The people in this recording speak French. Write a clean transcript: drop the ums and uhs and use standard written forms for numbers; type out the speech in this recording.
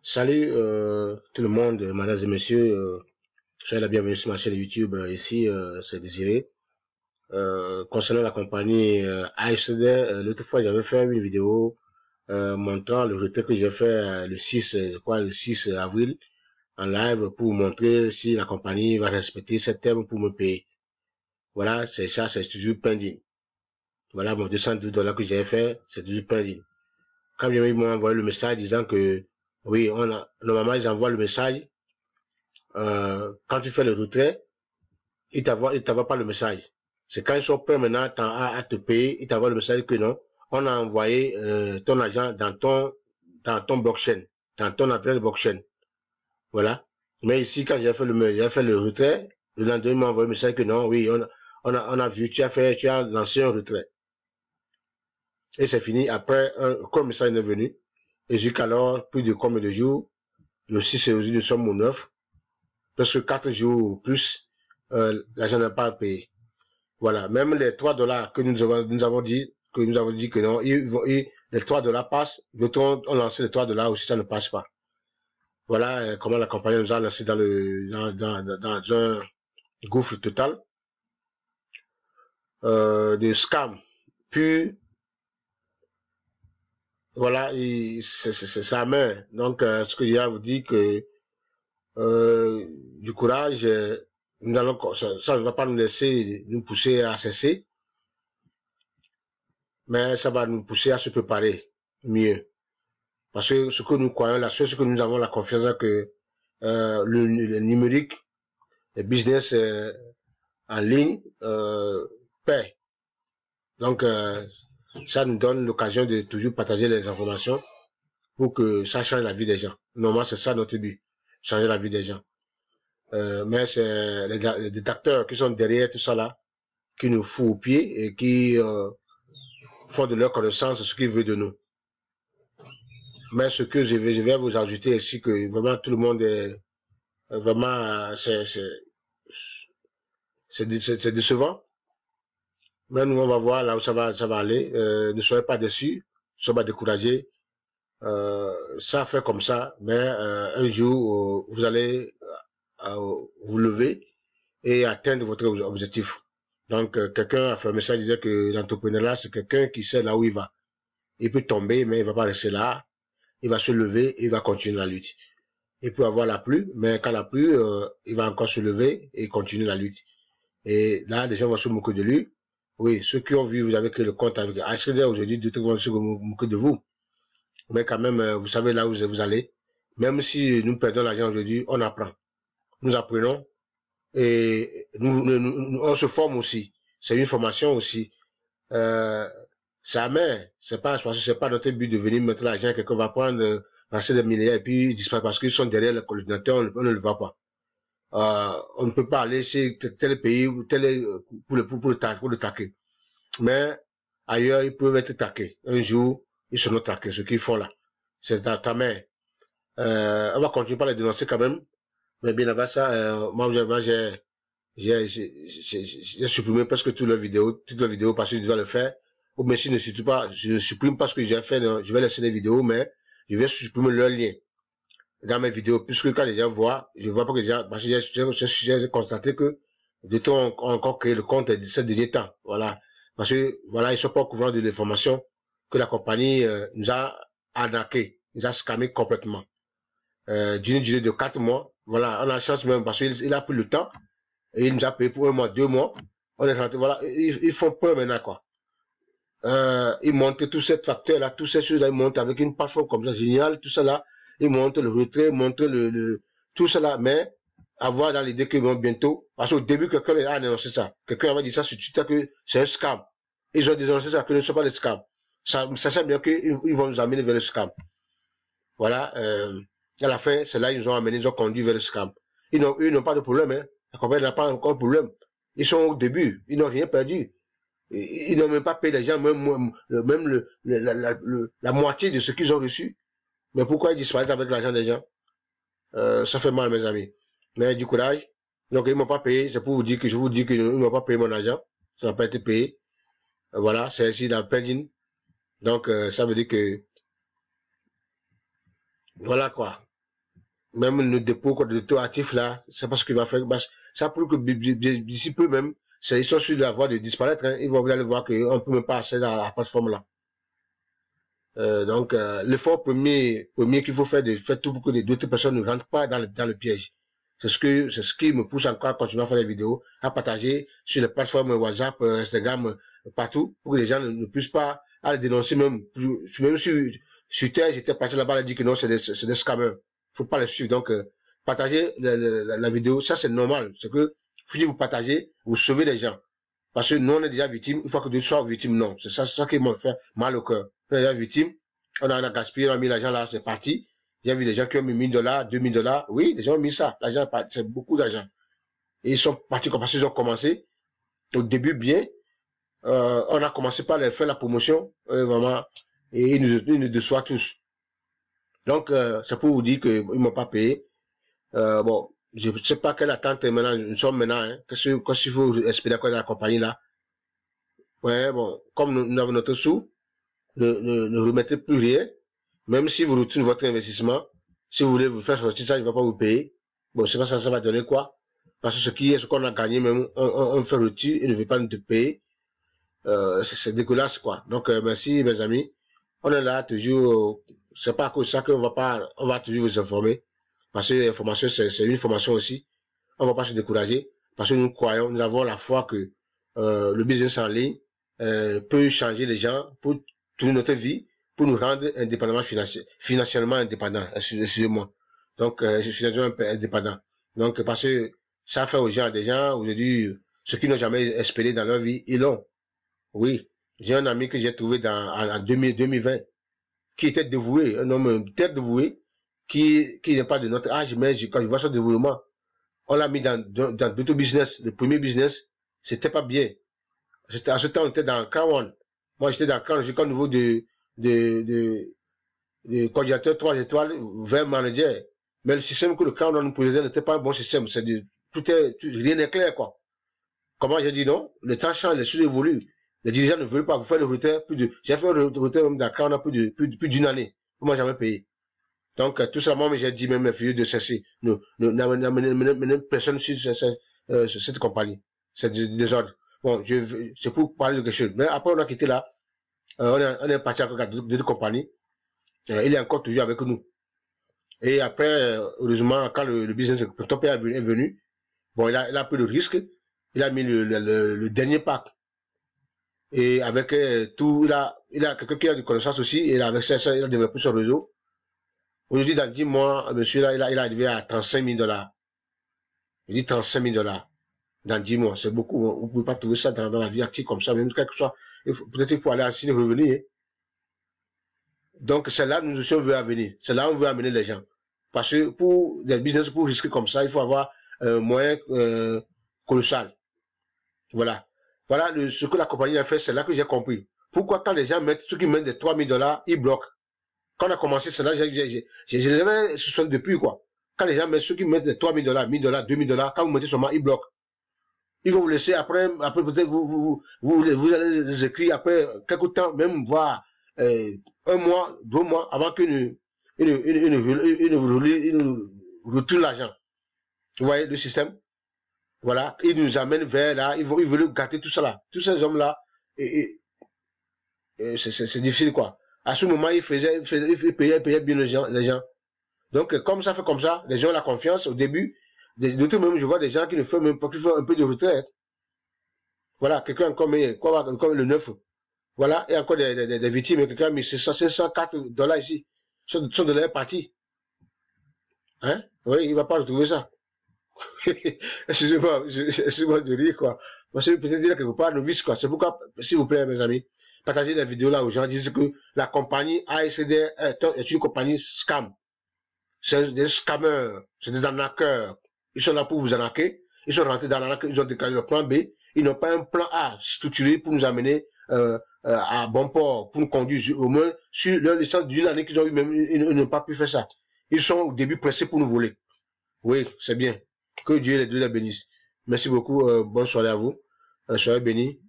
Salut tout le monde, mesdames et messieurs, soyez la bienvenue sur ma chaîne YouTube. Ici, c'est Désiré. Concernant la compagnie AFCD, l'autre fois j'avais fait une vidéo montrant le retrait que j'ai fait le 6, je crois le 6 avril en live pour montrer si la compagnie va respecter ce terme pour me payer. Voilà, c'est ça, c'est toujours pending. Voilà mon 212 $ que j'ai fait, c'est toujours pending. Quand bien ils m'ont envoyé le message disant que oui, normalement ils envoient le message. Quand tu fais le retrait, il t'envoie pas le message. C'est quand ils sont prêts maintenant à te payer, il t'envoie le message que non, on a envoyé ton argent dans ton blockchain, dans ton adresse blockchain. Voilà. Mais ici, quand j'ai fait le retrait, le lendemain, il m'a envoyé le message que non, oui, on a vu, tu as lancé un retrait. Et c'est fini. Après, comme le message est venu, et jusqu'alors, plus de combien de jours, le 6 et aujourd'hui, nous sommes au 9, presque 4 jours ou plus, l'argent n'a pas payé. Voilà, même les 3 $ que nous avons dit que non, les 3 $ passent, d'autres ont lancé les 3 $ aussi, ça ne passe pas. Voilà comment la compagnie nous a lancé dans un gouffre total de scam. Puis, voilà, c'est sa main. Donc, ce que j'ai à vous dire que du courage, nous allons, ça ne va pas nous laisser nous pousser à cesser, mais ça va nous pousser à se préparer mieux. Parce que ce que nous croyons, la chose que nous avons la confiance que le numérique, le business en ligne paie. Donc, ça nous donne l'occasion de toujours partager les informations pour que ça change la vie des gens. Normalement, c'est ça notre but, changer la vie des gens. Mais c'est les détracteurs qui sont derrière tout ça là, qui nous foutent aux pieds et qui font de leur connaissance ce qu'ils veulent de nous. Mais ce que je vais vous ajouter ici, que vraiment tout le monde est vraiment, c'est décevant. Mais nous, on va voir là où ça va aller. Ne soyez pas déçus, ne soyez pas découragés. Ça fait comme ça, mais un jour, vous allez vous lever et atteindre votre objectif. Donc, quelqu'un a fait un message, disait que l'entrepreneuriat, c'est quelqu'un qui sait là où il va. Il peut tomber, mais il va pas rester là. Il va se lever et il va continuer la lutte. Il peut avoir la pluie, mais quand la pluie, il va encore se lever et continuer la lutte. Et là, les gens vont se moquer de lui. Oui, ceux qui ont vu, vous avez créé le compte avec HDR aujourd'hui, d'autres vont se moquer de vous. Mais quand même, vous savez là où vous allez. Même si nous perdons l'argent aujourd'hui, on apprend. Nous apprenons et on se forme aussi. C'est une formation aussi. Ça mais c'est pas parce que c'est pas notre but de venir mettre l'argent, quelqu'un va prendre, lancer des milliards et puis disparaître parce qu'ils sont derrière le coordinateur, on ne le voit pas. On ne peut pas aller chez tel pays pour le taquer. Mais ailleurs, ils peuvent être taqués. Un jour, ils seront taqués, ce qu'ils font là. C'est dans ta main. On va continuer par les dénoncer quand même. Mais bien avant ça, moi, j'ai supprimé presque toutes les vidéos parce que je dois le faire. Ou mais si je supprime pas ce que j'ai fait, non, je vais laisser les vidéos, mais je vais supprimer leur lien dans mes vidéos, puisque quand les gens voient, je vois pas que les gens, parce que j'ai constaté que des temps ont encore créé le compte de ces derniers temps. Voilà. Parce que, voilà, ils sont pas au courant de l'information que la compagnie nous a arnaqué, nous a scammé complètement. D'une durée de 4 mois. Voilà, on a la chance même parce qu'il a pris le temps et il nous a payé pour 1 mois, 2 mois. On est rentré, voilà, ils font peur maintenant, quoi. Ils montrent tous ces facteurs-là, tous ces choses-là, ils montrent avec une plateforme comme ça, génial, tout ça là. Ils montrent le retrait, montrent tout ça là, mais avoir dans l'idée qu'ils vont bientôt, parce qu'au début, quelqu'un a annoncé ça. Quelqu'un avait dit ça sur Twitter que c'est un scam. Ils ont dénoncé ça, que ce ne sont pas des scams. Ça sait bien qu'ils vont nous amener vers le scam. Voilà, à la fin, c'est là ils nous ont amené, ils ont conduit vers le scam. Ils n'ont pas de problème, hein. La compagnie n'a pas encore de problème. Ils sont au début, ils n'ont rien perdu. Ils n'ont même pas payé les gens, même la moitié de ce qu'ils ont reçu. Mais pourquoi ils disparaissent avec l'argent des gens? Ça fait mal, mes amis. Mais du courage. Donc, ils m'ont pas payé. C'est pour vous dire que je vous dis qu'ils m'ont pas payé mon argent. Ça n'a pas été payé. Voilà, c'est ici dans le pending. Donc, ça veut dire que, voilà quoi. même le dépôt de taux actif là, c'est parce qu'il va faire, ça prouve que d'ici peu même, ils sont sur la voie de disparaître, hein. Vous allez voir qu'on peut même pas accéder à la plateforme là. Donc, l'effort premier qu'il faut faire, de faire tout pour que d'autres personnes ne rentrent pas dans le piège. C'est ce qui me pousse encore à continuer à faire des vidéos, à partager sur les plateformes WhatsApp, Instagram, partout, pour que les gens ne puissent pas aller dénoncer même sur Terre, j'étais parti là-bas, elle dit que non, c'est des scammers. Faut pas les suivre. Donc, partagez la vidéo, ça c'est normal. C'est que, si vous partagez, vous sauvez les gens. Parce que nous, on est déjà victime, une fois que d'autres soient victimes, non. C'est ça qui m'a fait mal au cœur. On est déjà victime, on a gaspillé, on a mis l'argent là, c'est parti. J'ai vu des gens qui ont mis 1000 $, 2000 $. Oui, des gens ont mis ça. L'argent, c'est beaucoup d'argent. Et ils sont partis comme ça, ils ont commencé. Au début, bien. On a commencé par faire la promotion, vraiment. Et ils nous déçoivent tous. Donc, c'est pour vous dire qu'ils ne m'ont pas payé. Bon, je ne sais pas quelle attente maintenant, nous sommes maintenant, hein. Qu'est-ce qu'il faut espérer quoi de la compagnie là? Ouais, bon, comme nous avons notre sous, ne remettez plus rien. Même si vous retenez votre investissement, si vous voulez vous faire sortir ça, il ne va pas vous payer. Bon, c'est pas ça, ça va donner quoi? Parce que ce qu'on a gagné, même, on fait retirer et ne veut pas nous payer. C'est dégueulasse, quoi. Donc, merci, mes amis. On est là, toujours, c'est pas à cause de ça on va toujours vous informer. Parce que l'information, c'est une formation aussi. On va pas se décourager. Parce que nous croyons, nous avons la foi que, le business en ligne, peut changer les gens pour toute notre vie, pour nous rendre indépendamment financièrement indépendants. Excusez-moi. Donc, je suis un peu indépendant. Donc, parce que ça fait aux gens, des gens, aujourd'hui, ceux qui n'ont jamais espéré dans leur vie, ils l'ont. Oui. J'ai un ami que j'ai trouvé en 2020, qui était dévoué, un homme très dévoué, qui n'est pas de notre âge, mais quand je vois son dévouement, on l'a mis dans d'autres business. Le premier business, c'était pas bien. À ce temps, on était dans K1. Moi, j'étais dans K1, j'étais au niveau de coordinateur 3 étoiles vers manager. Mais le système que le K1 nous posait n'était pas un bon système. Rien n'est clair, quoi. Comment j'ai dit non? Le temps change, les choses évoluent. Les dirigeants ne veulent pas vous faire le retard j'ai fait le retard même dans K1 plus d'une année. Vous m'avez jamais payé. Donc, tout ça, moi, j'ai dit même mes filles de cesser. N'amenez personne sur cette compagnie. C'est du désordre. Bon, c'est pour parler de quelque chose. Mais après, on a quitté là. On est parti avec d'autres compagnies. Il est encore toujours avec nous. Et après, heureusement, quand le business ton père est venu, bon, il a pris le risque. Il a mis le dernier pack. Et avec tout, il a quelqu'un qui a de connaissances aussi. Et avec ça, il a développé son réseau. Aujourd'hui, dans 10 mois, monsieur là, il est arrivé à 35 000 $. Il dit 35 000 $ dans 10 mois. C'est beaucoup. Vous ne pouvez pas trouver ça dans la vie active comme ça. Même quelque soit, peut-être il faut aller à Chine revenir. Donc, c'est là que nous aussi on veut venir. C'est là où on veut amener les gens. Parce que pour des business, pour risquer comme ça, il faut avoir un moyen colossal. Voilà. Voilà ce que la compagnie a fait, c'est là que j'ai compris. Pourquoi quand les gens ceux qui mettent des 3 000 $, ils bloquent. Quand on a commencé, c'est là, j'ai jamais soupçonné depuis, quoi. Quand les gens ceux qui mettent des 3 000 $, 1 000 $, 2 000 $, quand vous mettez seulement, ils bloquent. Ils vont vous laisser après peut-être vous allez les écrire après quelque temps, même voir, un mois, 2 mois, avant qu'ils retournent l'argent. Vous voyez le système? Voilà. Ils nous amènent vers là, ils veulent gâter tout ça là. Tous ces hommes-là, c'est difficile, quoi. À ce moment, ils payaient bien les gens. Donc, comme ça fait comme ça, les gens ont la confiance au début. D'autres même, je vois des gens qui ne font même pas, qui font un peu de retraite. Voilà, quelqu'un comme le 9. Voilà, et encore des victimes, quelqu'un a mis 504 $ ici. Son dollar est parti. Hein? Oui, il ne va pas retrouver ça. Excusez-moi de rire, quoi. Parce que peut-être dire quelque part, novice, quoi. C'est pourquoi, s'il vous plaît, mes amis, partagez la vidéo là aux gens, disent que la compagnie ASD est une compagnie scam. C'est des scammers, c'est des arnaqueurs. Ils sont là pour vous arnaquer. Ils sont rentrés dans l'arnaque, ils ont déclaré le plan B. Ils n'ont pas un plan A structuré pour nous amener à bon port, pour nous conduire au moins sur leur licence d'une année qu'ils ont eu, même ils n'ont pas pu faire ça. Ils sont au début pressés pour nous voler. Oui, c'est bien. Que Dieu les bénisse. Merci beaucoup. Bonne soirée à vous. Soyez bénis.